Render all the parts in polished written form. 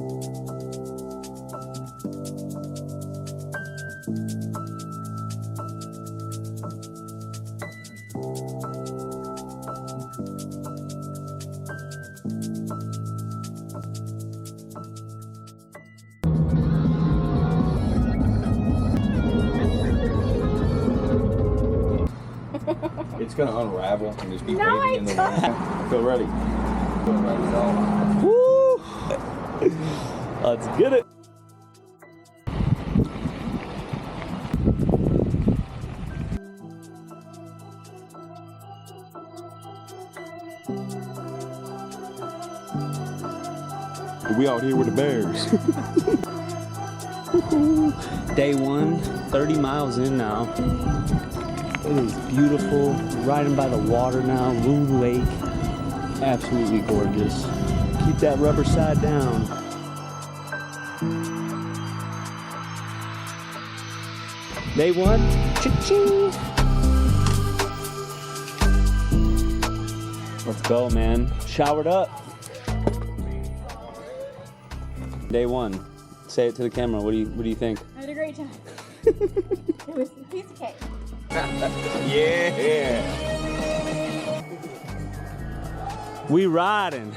It's gonna unravel and just be waving in the wind. I feel ready. Woo! Let's get it. We out here with the bears. Day 1, 30 miles in now. It is beautiful, riding by the water now, Loon Lake. Absolutely gorgeous. Keep that rubber side down. Day 1, cha-ching. Let's go, man. Showered up. Day 1. Say it to the camera. What do you think? I had a great time. It was a piece of cake. Yeah. We riding.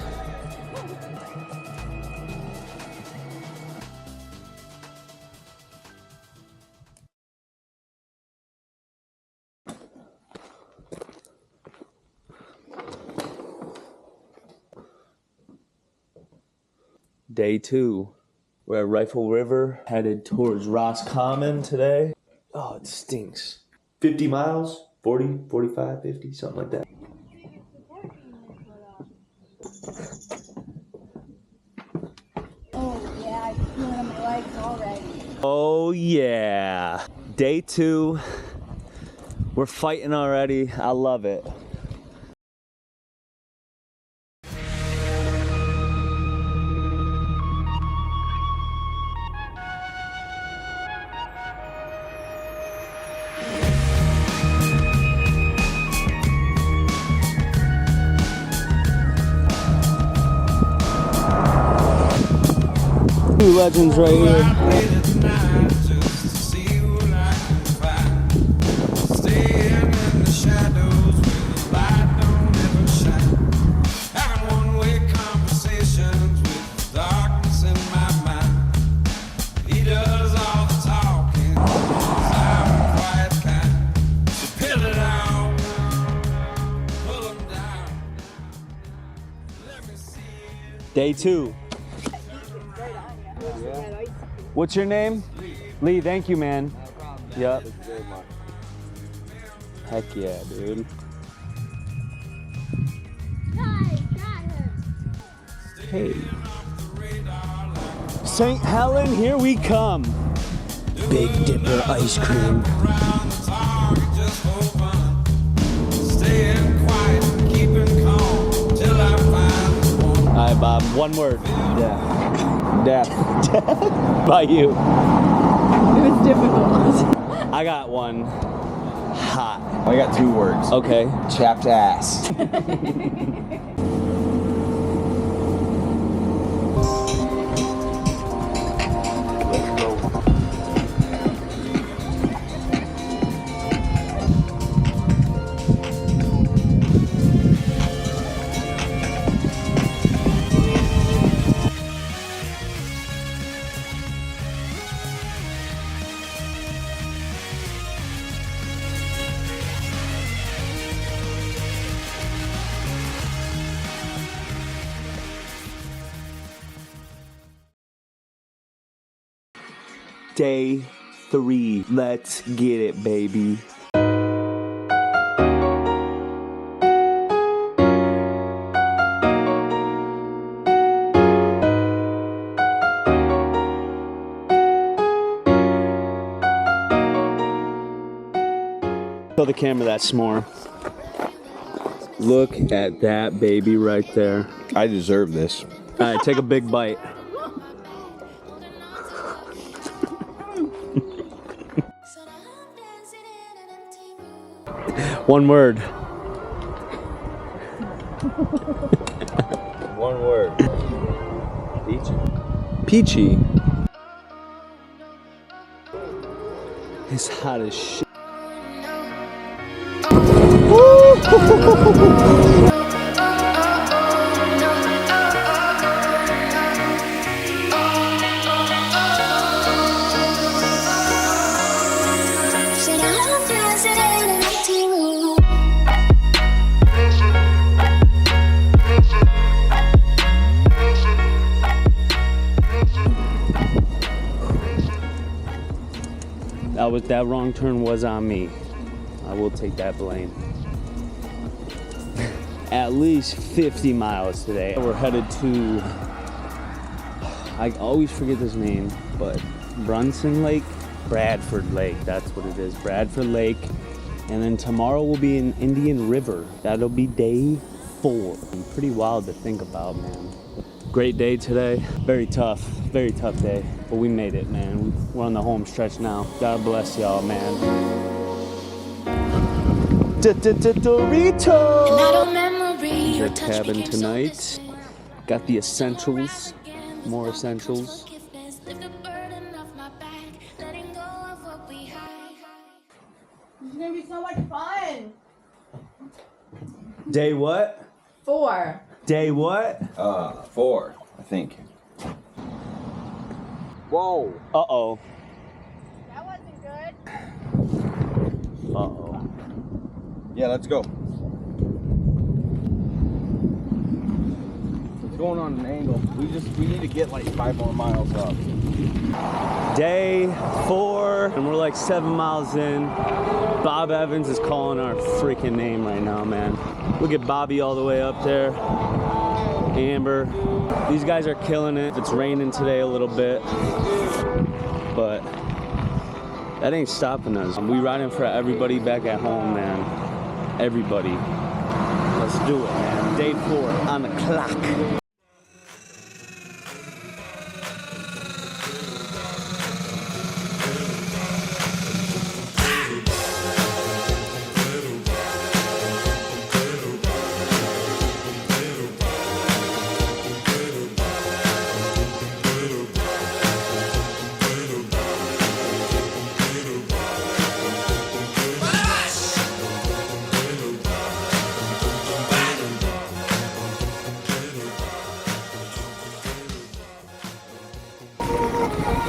Day 2. We're at Rifle River, headed towards Roscommon today. Oh, it stinks. 50 miles, 40, 45, 50, something like that. Oh yeah, I can feel it on my legs already. Oh yeah. Day 2. We're fighting already. I love it. Two legends right here. Day 2. What's your name? Lee, thank you, man. Yep. Heck yeah, dude. Hey. St. Helen, here we come. Big Dipper ice cream. Alright, Bob, one word. Death. By you. It was difficult. I got one. Hot. I got 2 words. Okay. Chapped ass. Day 3. Let's get it, baby. Show the camera that s'more. Look at that baby right there. I deserve this. All right, take a big bite. One word. One word. Peach. Peachy. It's hot as shit. That wrong turn was on me. I will take that blame. At least 50 miles today. We're headed to, I always forget this name, but Brunson Lake? Bradford Lake, that's what it is, Bradford Lake. And then tomorrow we'll be in Indian River. That'll be day 4. Pretty wild to think about, man. Great day today. Very tough day. But we made it, man. We're on the home stretch now. God bless y'all, man. Dorito! Our cabin tonight. Got the essentials. More essentials. It's gonna be so much fun. Day what? 4. Day what? 4, I think. Whoa. Uh-oh. That wasn't good. Uh-oh. Yeah, let's go. It's going on an angle. We need to get like 5 more miles up. Day 4, and we're like 7 miles in. Bob Evans is calling our freaking name right now, man. Look at Bobby all the way up there. Amber. These guys are killing it. It's raining today a little bit, but that ain't stopping us. We riding for everybody back at home, man. Everybody. Let's do it, man. Day 4 on the clock.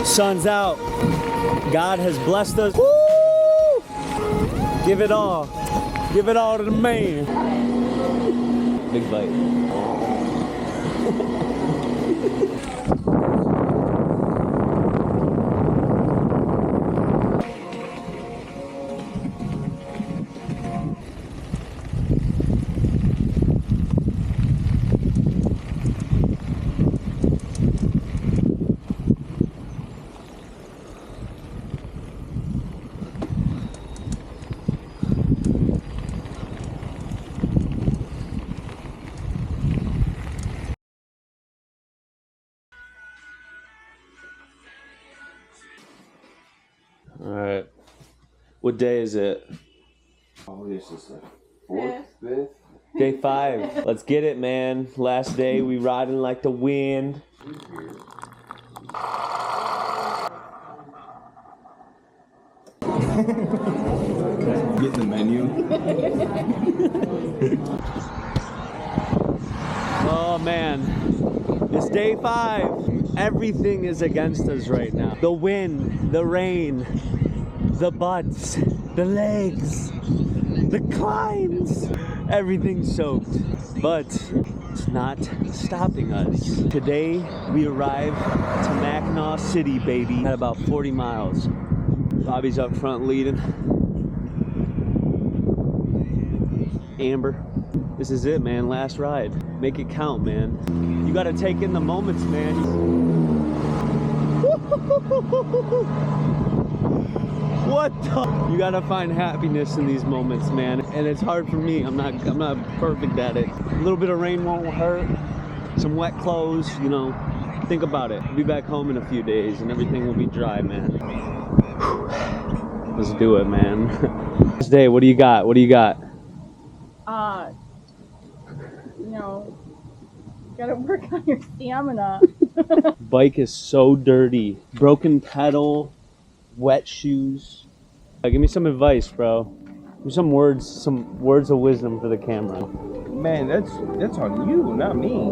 Sun's out. God has blessed us. Woo! Give it all. Give it all to the man. Big bite. All right. What day is it? Oh, this is the 4th, 5th. Day 5. Let's get it, man. Last day, we riding like the wind. Get the menu. Oh man, it's day 5. Everything is against us right now. The wind, the rain, the butts, the legs, the climbs. Everything's soaked, but it's not stopping us. Today we arrived to Mackinaw City, baby, at about 40 miles. Bobby's up front leading. Amber, this is it, man. Last ride. Make it count, man. You gotta take in the moments, man. What the? You gotta find happiness in these moments, man. And it's hard for me. I'm not perfect at it. A little bit of rain won't hurt. Some wet clothes, you know. Think about it. We'll be back home in a few days and everything will be dry, man. Let's do it, man. This day, what do you got? What do you got? You know, gotta work on your stamina. Bike is so dirty. Broken pedal, wet shoes. Give me some advice, bro. Give me some words of wisdom for the camera. Man, that's on you, not me.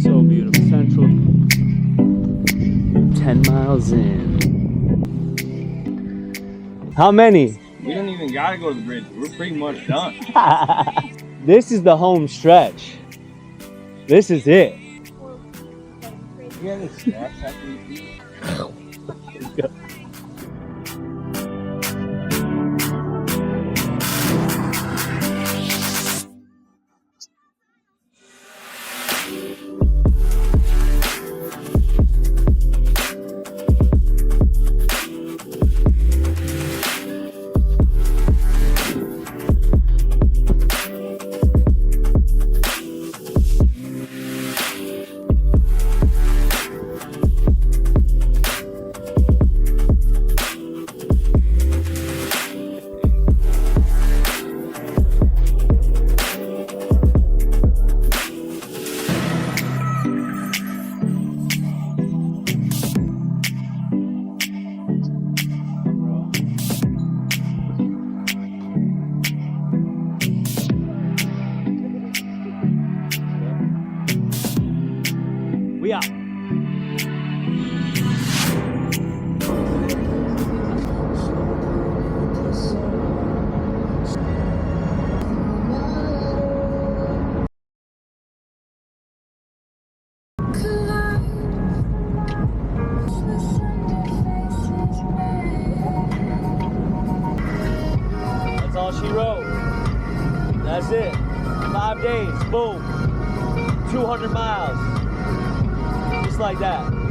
So beautiful. Central. 10 miles in. How many? We don't even gotta go to the bridge. We're pretty much done. This is the home stretch. This is it. You got any snacks after you eat? We out. That's all she wrote. That's it. 5 days. Boom. 200 miles. Just like that.